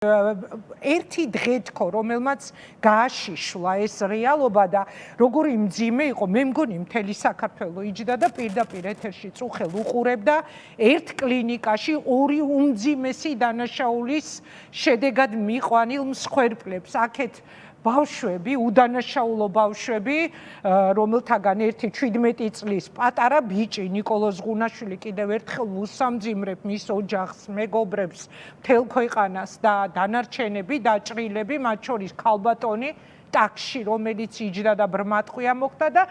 ერთი დღე თქო, რომელმაც გააშიშლა ეს რეალობა და როგორი მძიმე იყო, მე მგონი მთელი საქართველო იჯდა და პირდაპირ ეთერში წუხელ უყურებდა ერთ კლინიკაში ორი უმძიმესი დანაშაულის შედეგად მიყვანილ მსხვერპლებს. აქეთ ბავშვები, უდანაშაულო ბავშვები, რომელთაგან ერთი 17 წლის პატარა ბიჭი ნიკოლოზ ღუნაშვილი კიდევ ერთხელ უსამძიმრებ მის ოჯახს, მეგობრებს, მთელ ქვეყანას და დანარჩენები დაჭრილები, მათ შორის ქალბატონი ტაქსში, რომელიც იჯდა და ბრმატყვია მოხდა და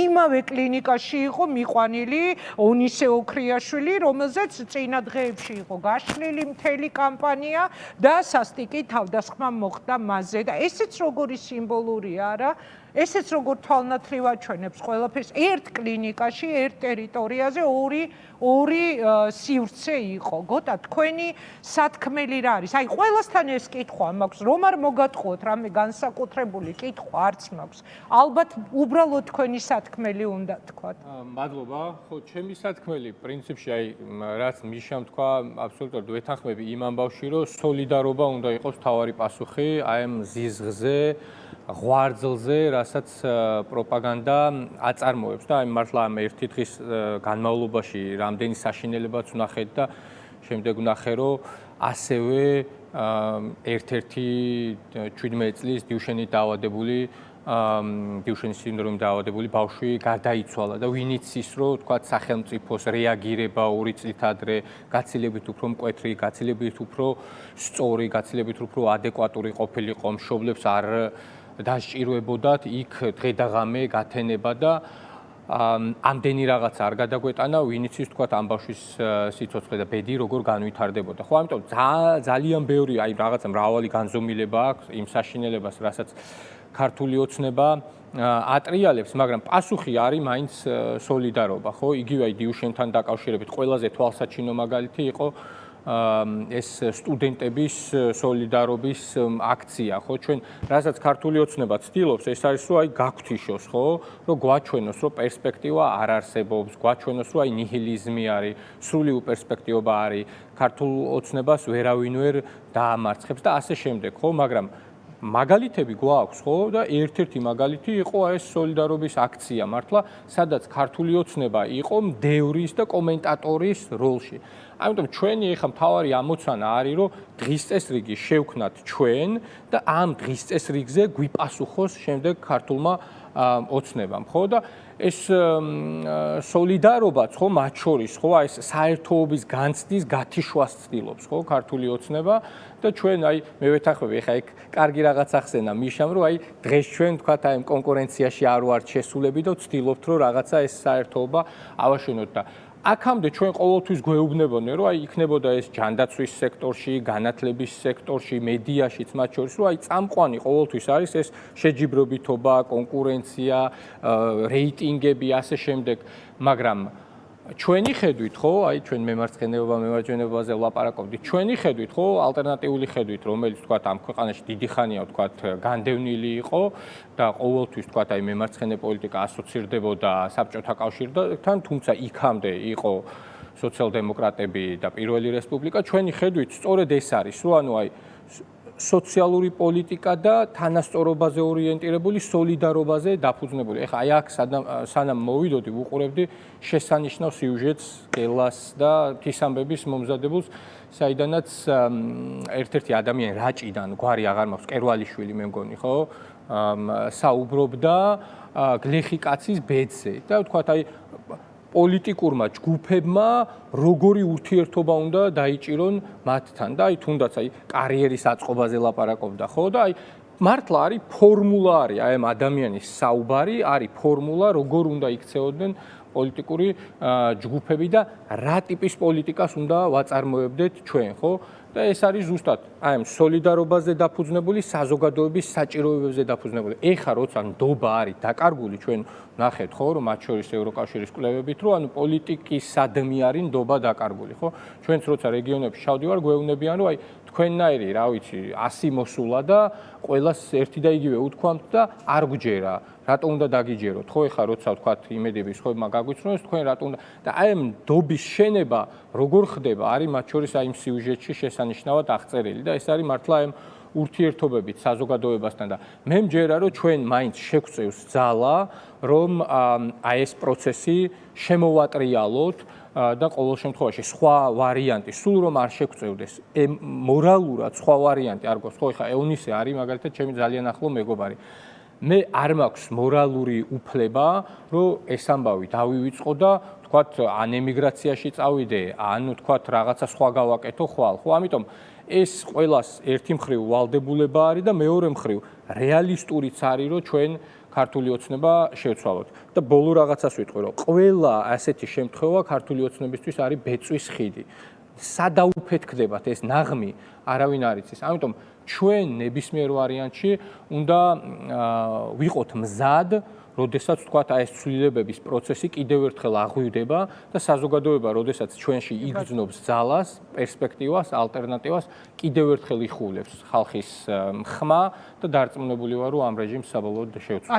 იმავე კლინიკაში იყო მიყვანილი ონისე ოქრიაშვილი, რომელზეც წინა დღეებში იყო გაშლილი მთელი კამპანია და სასტიკი თავდასხმა მოხდა მასზე და ესეც როგორი სიმბოლურია, არა? ესეც როგორ თვალნათლივ აჩვენებს ყველაფერს. ერთ კლინიკაში, ერთ ტერიტორიაზე ორი სივრცე იყო. გოტა, თქვენი სათქმელი რა არის? აი, ყველასთან ეს კითხვა მაქვს, რომ არ მოგატყუოთ რამე განსაკუთრებული კითხვა არც მაქვს. ალბათ უბრალოდ თქვენი სათქმელი უნდა თქვათ. მადლობა. ხო, ჩემი სათქმელი პრინციპში აი რაც მიშამ თქვა, აბსოლუტურად ვეთანხმები იმ ამბავში, რომ სოლიდარობა უნდა იყოს მთავარი პასუხი აი ამ ზიზღზე, ღვარძლზე, რასაც პროპაგანდა აწარმოებს და აი მართლა ამ ერთი დღის განმავლობაში რამდენი საშინელებაც ვნახეთ და შემდეგ ვნახე, რომ ასევე ერთ-ერთი 17 წლის დიუშენით დაავადებული დიუშენის სინდრომით დაავადებული ბავშვი გარდაიცვალა და ვინ იცის, რომ თქვა სახელმწიფოს რეაგირება 2 წლით ადრე გაცილებით უფრო მკვეთრი, გაცილებით უფრო სწორი, გაცილებით უფრო ადეკვატური ყოფილიყო, მშობლებს არ დასჭირვებოდათ იქ დღე და ღამე გათენება და ამდენი რაღაცა არ გადაგვეტანა, ვინ იცის თქვა ამ ბავშვის სიცოცხლე და ბედი როგორ განვითარდებოდა. ხო, ამიტომ ძალიან ბევრი აი რაღაცა მრავალი განზომილება აქვს იმ საშინელებას, რასაც ქართული ოცნება ატრიალებს, მაგრამ პასუხი არის მაინც სოლიდარობა, ხო? იგივე აი დიუშენთან დაკავშირებით ყველაზე თვალსაჩინო მაგალითი იყო ეს სტუდენტების სოლიდარობის აქცია, ხო? ჩვენ რასაც ქართული ოცნება ცდილობს, ეს არის რომ აი გაგთიშოს, ხო? რომ გვაჩვენოს, რომ პერსპექტივა არ არსებობს, გვაჩვენოს, რომ აი ნიჰილიზმი არის, სრული უპერსპექტიობა არის, ქართულ ოცნებას ვერავინ ვერ დაამარცხებს და ასე შემდეგ, ხო? მაგრამ მაგალითები გვაქვს, ხო? და ერთ-ერთი მაგალითი იყო ეს სოლიდარობის აქცია მართლა, სადაც ქართული ოცნება იყო მდევრის და კომენტატორის როლში. ამიტომ ჩვენი ეხა მთავარი ამოცანა არის, რომ დღის წესრიგი შევქნათ ჩვენ და ამ დღის წესრიგზე გვიპასუხოს შემდეგ ქართულმა ოცნებამ, ხო? და ეს სოლიდარობაც, ხო, მათ შორის, ხო, აი ეს საერთოობის განცდის გათიშვას ცდილობს, ხო, ქართული ოცნება და ჩვენ აი მე ვეთანხმები, ეხა იქ კარგი რაღაც ახსენა მიშამ, რომ აი დღეს ჩვენ თქვათ აი კონკურენციაში არ ვართ შესულები და ვცდილობთ, რომ რაღაცა ეს საერთოობა ავაშენოთ და აქამდე ჩვენ ყოველთვის გვეუბნებოდნენ, რომ აი იქნებოდა ეს ჯანდაცვის სექტორში, განათლების სექტორში, მედიაშიც მათ შორის, რომ აი წამყვანი ყოველთვის არის ეს შეჯიბრობითობა, კონკურენცია, რეიტინგები, ასე შემდეგ, მაგრამ ჩვენი ხედვით, ხო, აი ჩვენ მემარცხენეობა, მემარჯვენეობაზე ვლაპარაკობდით, ჩვენი ხედვით, ხო, ალტერნატიული ხედვით, რომელიც თქვათ ამ ქვეყანაში დიდი ხანია, თქვათ, განდევნილი იყო და ყოველთვის თქვათ აი მემარცხენე პოლიტიკა ასოცირდებოდა საბჭოთა კავშირთან, თუმცა იქამდე იყო სოციალ-დემოკრატები და პირველი რესპუბლიკა, ჩვენი ხედვით სწორედ ეს არის, რომ ანუ აი სოციალური პოლიტიკა და თანასწორობაზე ორიენტირებული სოლიდარობაზე დაფუძნებული. ეხლა აი აქ სანამ მოვიდოდი, ვუყურებდი შესანიშნავ სიუჟეტს, გელას და თისამბების მომზადებულს, საიდანაც ერთ-ერთი ადამიანი რაჭიდან, გვარი აღარ მაქვს, კერვალიშვილი მე მგონი, ხო? საუბრობდა გლეხი კაცის ბედზე და ვთქვათ აი პოლიტიკურმა ჯგუფებმა როგორი ურთიერთობა უნდა დაიჭირონ მათთან და აი თუნდაც აი კარიერის აწყობაზე ლაპარაკობდა, ხო? და აი მართლა არის ფორმულა არის აი ამ ადამიანის საუბარი, არის ფორმულა როგორ უნდა იქცეოდნენ პოლიტიკური ჯგუფები და რა ტიპის პოლიტიკას უნდა ვაწარმოებდეთ ჩვენ, ხო? და ეს არის ზუსტად აი ამ სოლიდარობაზე დაფუძნებული, საზოგადოების საჭიროებებზე დაფუძნებული. ეხა როცა ნდობა არის დაკარგული, ჩვენ ნახეთ, ხო, რომ მათ შორის ევროკავშირის კვლევებით, რომ ანუ პოლიტიკისადმი არის ნდობა დაკარგული, ხო? ჩვენც როცა რეგიონებში ჩავდივარ, გვეუბნებიან, რომ აი თქვენნაირი, რა ვიცი, 100 მოსულა და ყველას ერთი და იგივე უთქვამთ და არ გვჯერა. რატო უნდა დაგიჯეროთ? ხო, ეხლა როცა ვთქვათ იმედების ხოება გაგვიცნოს, თქვენ რატო უნდა და აი ამ დობის შენება როგორ ხდება? არის მათ შორის აი იმ სიუჟეტში შესანიშნავად აღწერილი და ეს არის მართლა აი ურთიერთობებით საზოგადოებასთან და მე მჯერა რომ ჩვენ მაინც შეგვწევს ძალა რომ აი ეს პროცესი შემოვატრიალოთ და ყოველ შემთხვევაში სხვა ვარიანტი სულ რომ არ შეგვწევდეს მორალურად სხვა ვარიანტი არ გვაქვს ხო ეხა ეუნისე არის მაგალითად ჩემი ძალიან ახლო მეგობარი მე არ მაქვს მორალური უფლება რომ ეს ამბავი დავივიწყო და თქვათ ან ემიგრაციაში წავიდე ან თქვათ რაღაცა სხვა გავაკეთო ხვალ ხო ამიტომ ეს ყველას ერთი მხრივ ვალდებულება არის და მეორე მხრივ რეალისტურიც არის რომ ჩვენ ქართული ოცნება შევცვალოთ და ბოლო რაღაცას ვიტყვი რომ ყველა ასეთი შემთხვევა ქართული ოცნებისთვის არის ბეწვის ხიდი სადაუფეთქდებათ ეს ნაღმი არავინ არ იცის ამიტომ ჩვენ ნებისმიერ ვარიანტში უნდა ვიყოთ მზად როდესაც თქვათ აი ეს ცვლილებების პროცესი კიდევ ერთხელ აღვივდება და საზოგადოება როდესაც ჩვენში იგრძნობს ძალას, პერსპექტივას, ალტერნატივას, კიდევ ერთხელ იხულებს ხალხის ხმა და დარწმუნებული ვარ რომ ამ რეჟიმს საბოლოოდ შევცვალოთ.